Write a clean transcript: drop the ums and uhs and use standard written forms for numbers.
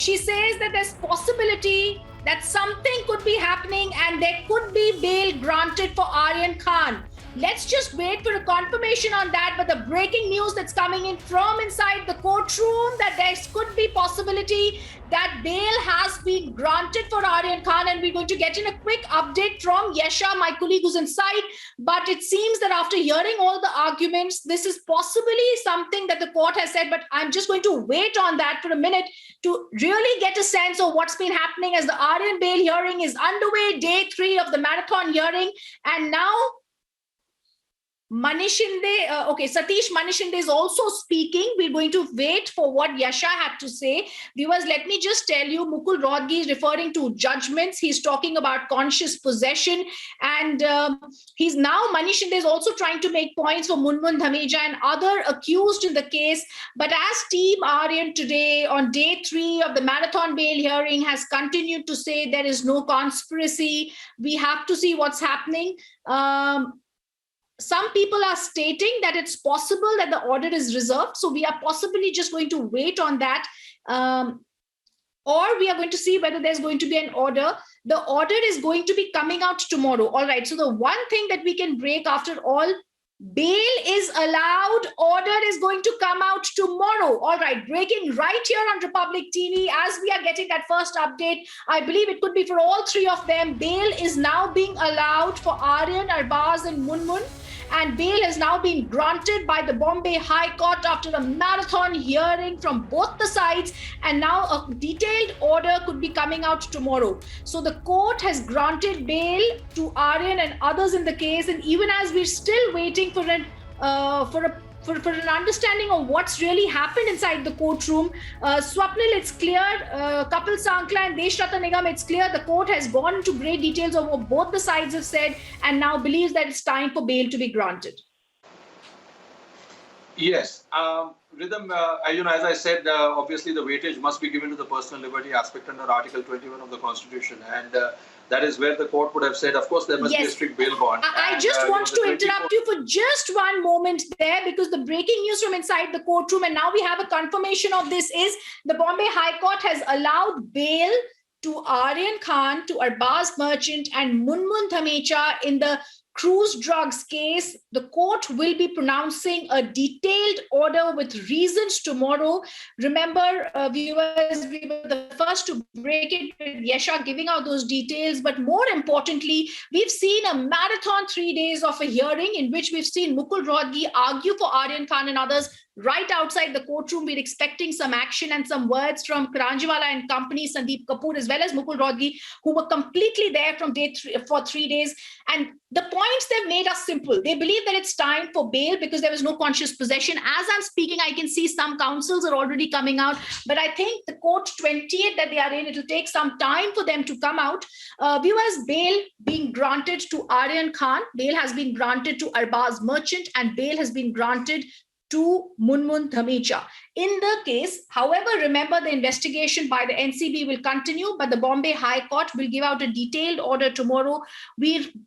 She says that there's possibility that something could be happening and there could be bail granted for Aryan Khan. Let's just wait for a confirmation on that. But the breaking news that's coming in from inside the courtroom, that there could be possibility that bail has been granted for Aryan Khan, and we're going to get in a quick update from Yesha, my colleague who's inside. But it seems that after hearing all the arguments, this is possibly something that the court has said, but I'm just going to wait on that for a minute to really get a sense of what's been happening as the Aryan bail hearing is underway, day 3 of the marathon hearing. And now Satish Manishinde is also speaking. We're going to wait for what Yasha had to say. Viewers, let me just tell you, Mukul Rohatgi is referring to judgments. He's talking about conscious possession. And Manishinde is also trying to make points for Munmun Dhameja and other accused in the case. But as Team Aryan today on day 3 of the marathon bail hearing has continued to say there is no conspiracy, we have to see what's happening. Some people are stating that it's possible that the order is reserved. So we are possibly just going to wait on that. Or we are going to see whether there's going to be an order. The order is going to be coming out tomorrow. All right. So the one thing that we can break after all, bail is allowed. Order is going to come out tomorrow. All right. Breaking right here on Republic TV as we are getting that first update. I believe it could be for all 3 of them. Bail is now being allowed for Aryan, Arbaz and Munmun. And bail has now been granted by the Bombay High Court after a marathon hearing from both the sides. And now a detailed order could be coming out tomorrow. So the court has granted bail to Aryan and others in the case. And even as we're still waiting for an understanding of what's really happened inside the courtroom, Swapnil, it's clear. Kapil Sankla and Deshrata Nigam, it's clear the court has gone into great details of what both the sides have said and now believes that it's time for bail to be granted. Yes. Rhythm, as I said, obviously the weightage must be given to the personal liberty aspect under Article 21 of the Constitution. And that is where the court would have said, of course, there must be a strict bail bond. I just want to interrupt you for just one moment there, because the breaking news from inside the courtroom, and now we have a confirmation of this, is the Bombay High Court has allowed bail to Aryan Khan, to Arbaz Merchant and Munmun Dhameja in the cruise drugs case. The court will be pronouncing a detailed order with reasons tomorrow. Remember, viewers, we were the first to break it with Yesha giving out those details. But more importantly, we've seen a marathon 3 days of a hearing in which we've seen Mukul Rohatgi argue for Aryan Khan and others. Right outside the courtroom, we're expecting some action and some words from Karanjwala and company, Sandeep Kapoor, as well as Mukul Rohatgi, who were completely there from day 3 for 3 days. And the points they've made are simple. They believe that it's time for bail because there was no conscious possession. As I'm speaking, I can see some counsels are already coming out. But I think the court 28 that they are in, it'll take some time for them to come out. Viewers, bail being granted to Aryan Khan, bail has been granted to Arbaz Merchant, and bail has been granted to Munmun Dhameja. In the case, however, remember the investigation by the NCB will continue, but the Bombay High Court will give out a detailed order tomorrow. We're